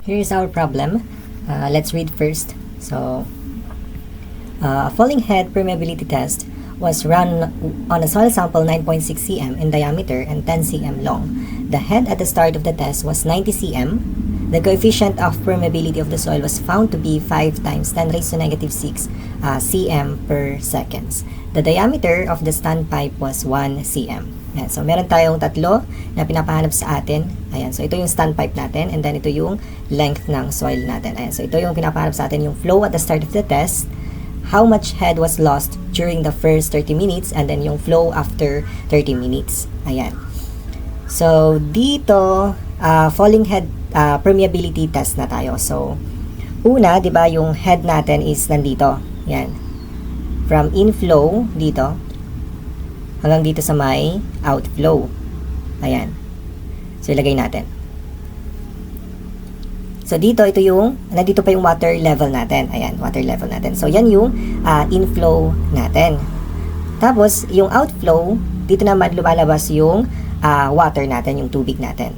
Here is our problem. Let's read first. So, a falling head permeability test was run on a soil sample 9.6 cm in diameter and 10 cm long. The head at the start of the test was 90 cm. The coefficient of permeability of the soil was found to be 5 times 10 raised to negative 6 cm per seconds. The diameter of the standpipe was 1 cm. Ayan, so meron tayong tatlo na pinapahanap sa atin. Ayan, so ito yung standpipe natin and then ito yung length ng soil natin. Ayan, so ito yung pinapahanap sa atin, yung flow at the start of the test, how much head was lost during the first 30 minutes, and then yung flow after 30 minutes. Ayan. So dito, falling head permeability test na tayo. So una, 'di ba, yung head natin is nandito. Ayan. From inflow dito hanggang dito sa may outflow. Ayan. So, ilagay natin. So, dito, ito yung, nandito pa yung water level natin. Ayan, water level natin. So, yan yung inflow natin. Tapos, yung outflow, dito naman lumalabas yung water natin, yung tubig natin.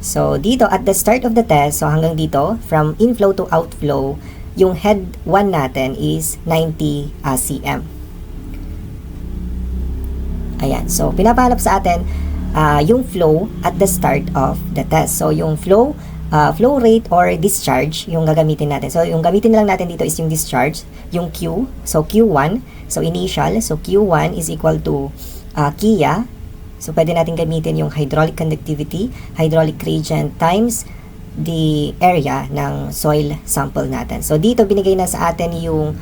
So, dito, at the start of the test, so hanggang dito, from inflow to outflow, yung head 1 natin is 90 cm. Ayan. So, pinapahanap sa atin yung flow at the start of the test. So, yung flow rate or discharge yung gagamitin natin. So, yung gamitin na lang natin dito is yung discharge, yung Q. So, Q1. So, initial. So, Q1 is equal to KIA. So, pwede natin gamitin yung hydraulic conductivity, hydraulic gradient times the area ng soil sample natin. So, dito binigay na sa atin yung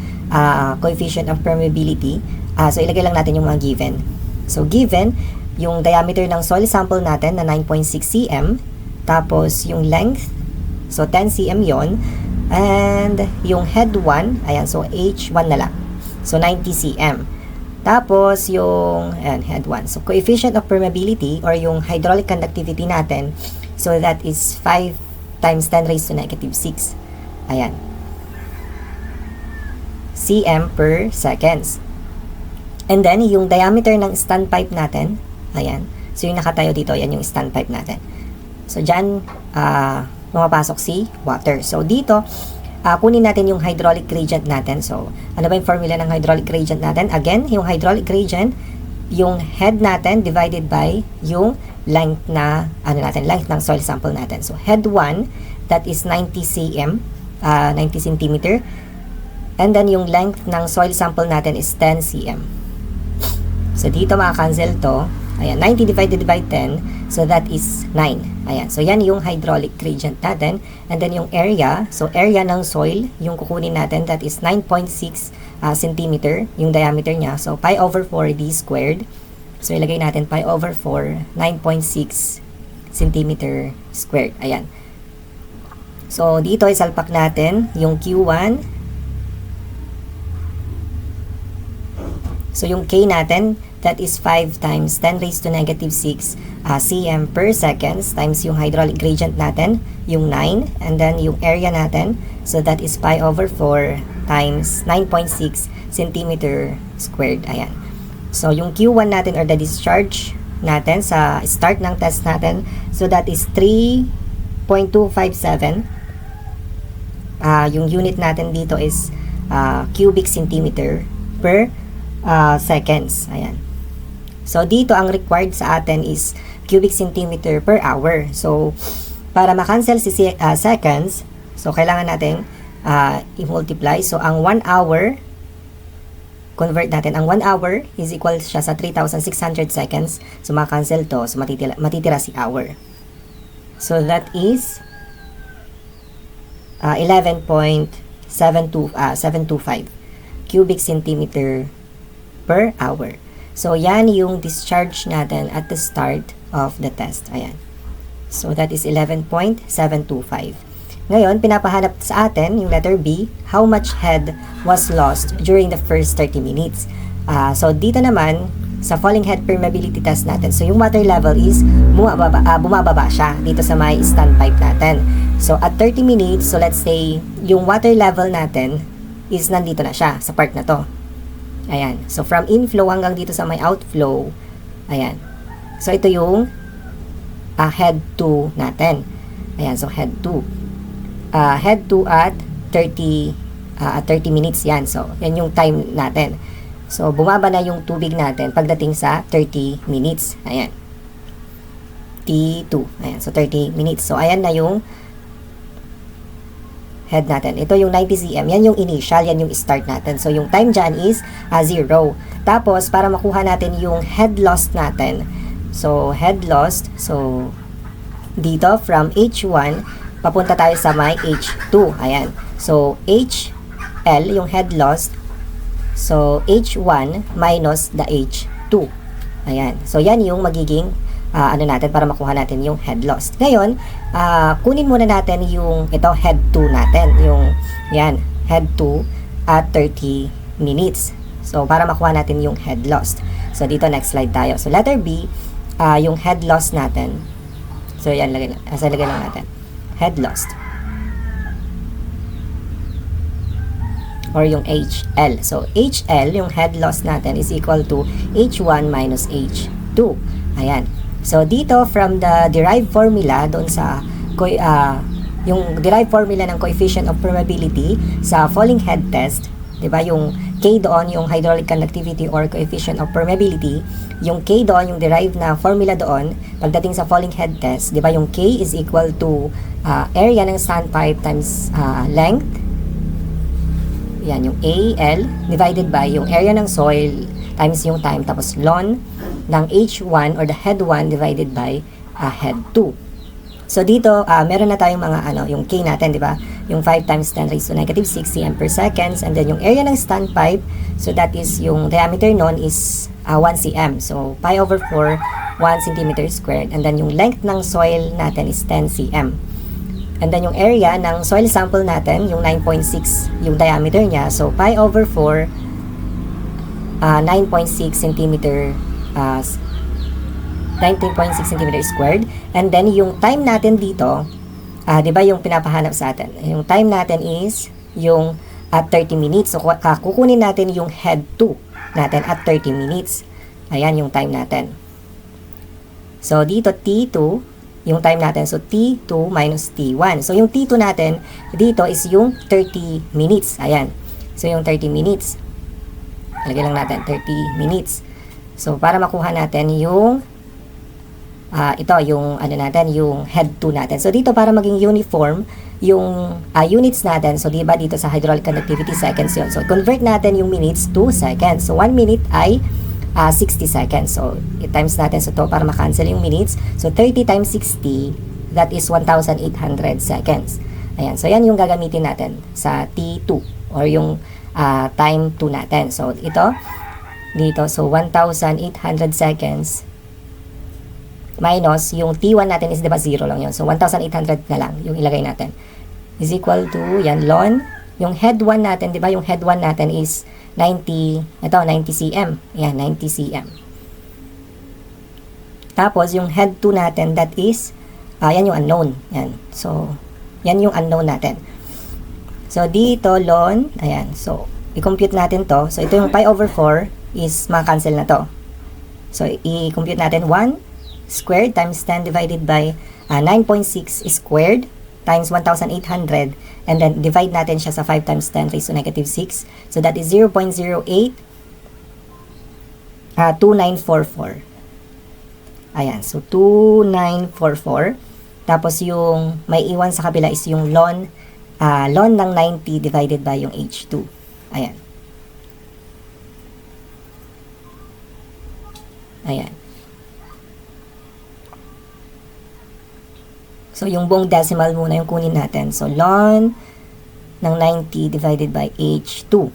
coefficient of permeability. So, ilagay lang natin yung mga given. So, given, yung diameter ng soil sample natin na 9.6 cm, tapos yung length, so 10 cm yon, and yung head 1, ayan, so H1 na lang, so 90 cm. Tapos yung, ayan, head 1. So, coefficient of permeability or yung hydraulic conductivity natin, so that is 5 times 10 raised to negative 6. Ayan. cm per seconds. And then, yung diameter ng standpipe natin, ayan. So, yung nakatayo dito, yan yung standpipe natin. So, dyan, pumapasok si water. So, dito, kunin natin yung hydraulic gradient natin. So, ano ba yung formula ng hydraulic gradient natin? Again, yung hydraulic gradient, yung head natin divided by yung length na, length ng soil sample natin. So, head 1, that is 90 cm, 90 centimeter. And then, yung length ng soil sample natin is 10 cm. So, dito maka-cancel to. Ayan, 90 divided by 10. So, that is 9. Ayan. So, yan yung hydraulic gradient natin. And then, yung area. So, area ng soil, yung kukunin natin, that is 9.6 centimeter, yung diameter niya. So, pi over 4 d squared. So, ilagay natin pi over 4, 9.6 centimeter squared. Ayan. So, dito isalpak natin yung Q1. So, yung K natin, that is 5 times 10 raised to negative 6 cm per seconds times yung hydraulic gradient natin, yung 9, and then yung area natin, so that is pi over 4 times 9.6 centimeter squared. Ayan. So, yung Q1 natin or the discharge natin sa start ng test natin, so that is 3.257. Yung unit natin dito is cubic centimeter per seconds. Ayan. So, dito ang required sa atin is cubic centimeter per hour. So, para ma-cancel si seconds, so, kailangan natin i-multiply. So, ang 1 hour, convert natin. Ang 1 hour is equal siya sa 3,600 seconds. So, ma-cancel to. So, matitira si hour. So, that is 11.725 cubic centimeter per hour. So, yan yung discharge natin at the start of the test. Ayan. So, that is 11.725. Ngayon, pinapahanap sa atin, yung letter B, how much head was lost during the first 30 minutes. So, dito naman, sa falling head permeability test natin, so yung water level is bumababa siya dito sa may standpipe natin. So, at 30 minutes, so let's say, yung water level natin is nandito na siya sa part na to. Ayan. So, from inflow hanggang dito sa may outflow. Ayan. So, ito yung head 2 natin. Ayan. So, head 2. head 2 at 30 minutes yan. So, yan yung time natin. So, bumaba na yung tubig natin pagdating sa 30 minutes. Ayan. T2. Ayan. So, 30 minutes. So, ayan na yung head natin. Ito yung 90 cm. Yan yung initial. Yan yung start natin. So, yung time dyan is 0. Tapos, para makuha natin yung head loss natin. So, head loss. So, dito from H1, papunta tayo sa may H2. Ayan. So, HL, yung head loss. So, H1 minus the H2. Ayan. So, yan yung magiging ano natin para makuha natin yung head loss. Ngayon, kunin muna natin yung ito, head 2 natin. Yung, yan, head 2 at 30 minutes. So, para makuha natin yung head loss. So, dito, next slide tayo. So, letter B, yung head loss natin. So, yan, lagay lang natin. Head loss. Or yung HL. So, HL, yung head loss natin is equal to H1 minus H2. Ayan. So, dito from the derived formula doon sa yung derived formula ng coefficient of permeability sa falling head test, 'di ba? Yung K doon, yung hydraulic conductivity or coefficient of permeability, yung K doon, yung derived na formula doon pagdating sa falling head test, 'di ba? Yung K is equal to area ng standpipe times length. Yan, yung AL divided by yung area ng soil times yung time, tapos ln ng H1 or the head 1 divided by head 2. So dito, meron na tayong mga yung K natin, di ba? Yung 5 times 10 raised to negative 6 cm per seconds, and then yung area ng standpipe, so that is yung diameter nun is 1 cm. So pi over 4, 1 centimeter squared, and then yung length ng soil natin is 10 cm. And then yung area ng soil sample natin, yung 9.6 yung diameter niya, so pi over 4, 9.6 centimeter 19.6 cm squared. And then yung time natin dito, 'di ba yung pinapahanap sa atin? Yung time natin is yung at 30 minutes. So kukunin natin yung head 2 natin at 30 minutes. Ayan yung time natin. So dito T2 yung time natin. So T2 minus T1. So yung T2 natin dito is yung 30 minutes. Ayan. So yung 30 minutes. Lagyan lang natin 30 minutes. So, para makuha natin yung ito, yung natin, yung head 2 natin. So, dito para maging uniform yung units natin. So, di ba dito sa hydraulic conductivity seconds yun. So, convert natin yung minutes to seconds. So, 1 minute ay 60 seconds. So, i-times natin sa to para makancel yung minutes. So, 30 times 60, that is 1,800 seconds. Ayan. So, yan yung gagamitin natin sa T2 or yung time 2 natin. So, ito, dito, so 1,800 seconds minus yung T1 natin is diba 0 lang yun. So 1,800 na lang yung ilagay natin is equal to, yan, ln yung head 1 natin, diba yung head 1 natin is 90 cm. Yan, 90 cm. Tapos yung head 2 natin, that is yan yung unknown. Yan. So yan yung unknown natin. So dito ln, ayan, so i-compute natin to. So ito yung pi over 4 is maka-cancel na to. So, i-compute natin 1 squared times 10 divided by 9.6 squared times 1,800, and then divide natin siya sa 5 times 10 raised to negative 6. So, that is 0.08 2944. Ayan. So, 2944. Tapos, yung may iwan sa kabila is yung ln ng 90 divided by yung H2. Ayan. Ayan. So, yung buong decimal muna yung kunin natin. So, ln ng 90 divided by H2.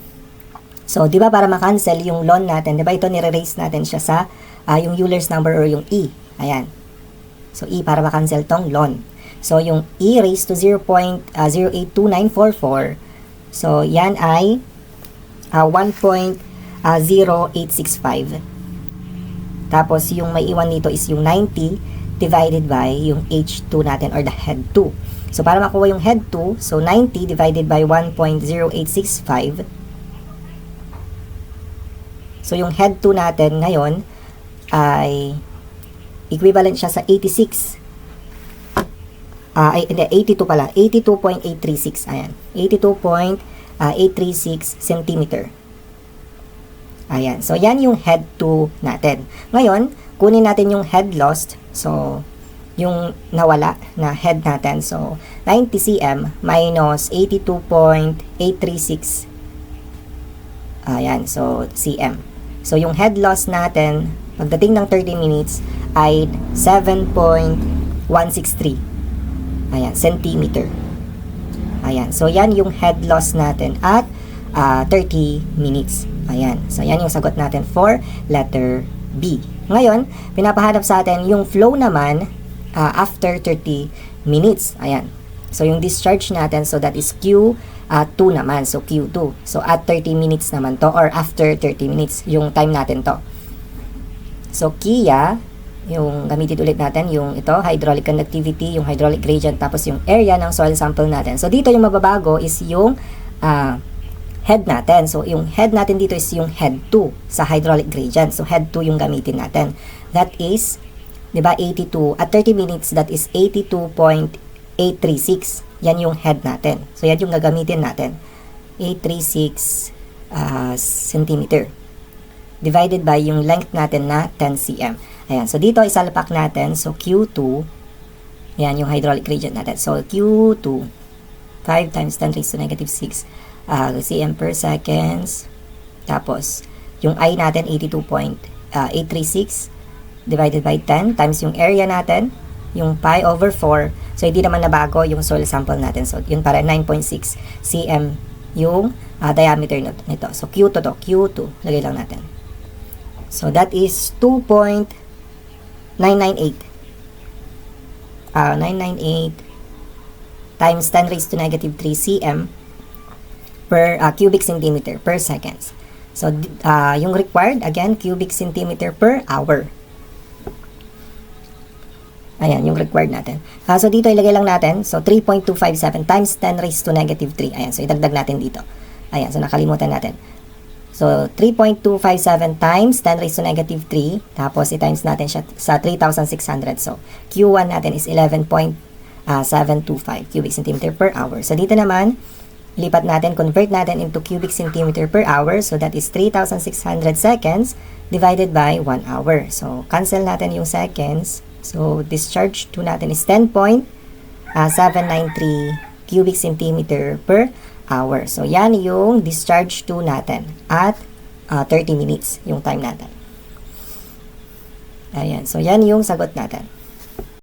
So, di ba para makancel yung ln natin, di ba ito nire-raise natin siya sa yung Euler's number or yung E. Ayan. So, E para makancel tong ln. So, yung E raised to 0.082944. So, yan ay 1.0865. Tapos, yung may iwan dito is yung 90 divided by yung H2 natin or the head 2. So, para makuha yung head 2, so 90 divided by 1.0865. So, yung head 2 natin ngayon ay equivalent siya sa 86 Hindi, 82 pala. 82.836. Ayan. 82.836 centimeter. Ayan. So, yan yung head 2 natin. Ngayon, kunin natin yung head lost. So, yung nawala na head natin. So, 90 cm minus 82.836. Ayan. So, cm. So, yung head loss natin, pagdating ng 30 minutes, ay 7.163. Ayan, centimeter. Ayan, so yan yung head loss natin at 30 minutes. Ayan, so yan yung sagot natin for letter B. Ngayon, pinapahanap sa atin yung flow naman after 30 minutes. Ayan, so yung discharge natin, so that is Q2 naman, so Q2. So at 30 minutes naman to, or after 30 minutes, yung time natin to. So Kia, yung gamitin ulit natin, yung ito, hydraulic conductivity, yung hydraulic gradient, tapos yung area ng soil sample natin. So, dito yung mababago is yung head natin. So, yung head natin dito is yung head 2 sa hydraulic gradient. So, head 2 yung gamitin natin. That is, di ba, 82. At 30 minutes, that is 82.836. Yan yung head natin. So, yan yung gagamitin natin. 836 centimeter. Divided by yung length natin na 10 cm. Ayan, so dito isalpak natin, so Q2, yan yung hydraulic gradient natin. So Q2, 5 times 10 raised to negative 6 cm per seconds. Tapos, yung I natin, 82.836 divided by 10 times yung area natin, yung pi over 4. So, hindi naman nabago yung soil sample natin. So, yun para 9.6 cm yung diameter nito. So, Q2 to, Q2, lagay lang natin. So, that is 2.998 times 10 raised to negative 3 cm per cubic centimeter per seconds. So, yung required, again, cubic centimeter per hour. Ayan, yung required natin. So, dito ilagay lang natin. So, 3.257 times 10 raised to negative 3. Ayan, so idagdag natin dito. Ayan, so nakalimutan natin. So, 3.257 times 10 raised to negative 3. Tapos, i-times natin siya sa 3,600. So, Q1 natin is 11.725 cubic centimeter per hour. So, dito naman, lipat natin, convert natin into cubic centimeter per hour. So, that is 3,600 seconds divided by 1 hour. So, cancel natin yung seconds. So, discharge 2 natin is 10.793 cubic centimeter per hour. So, yan yung discharge 2 natin at 30 minutes yung time natin. Ayan. So, yan yung sagot natin.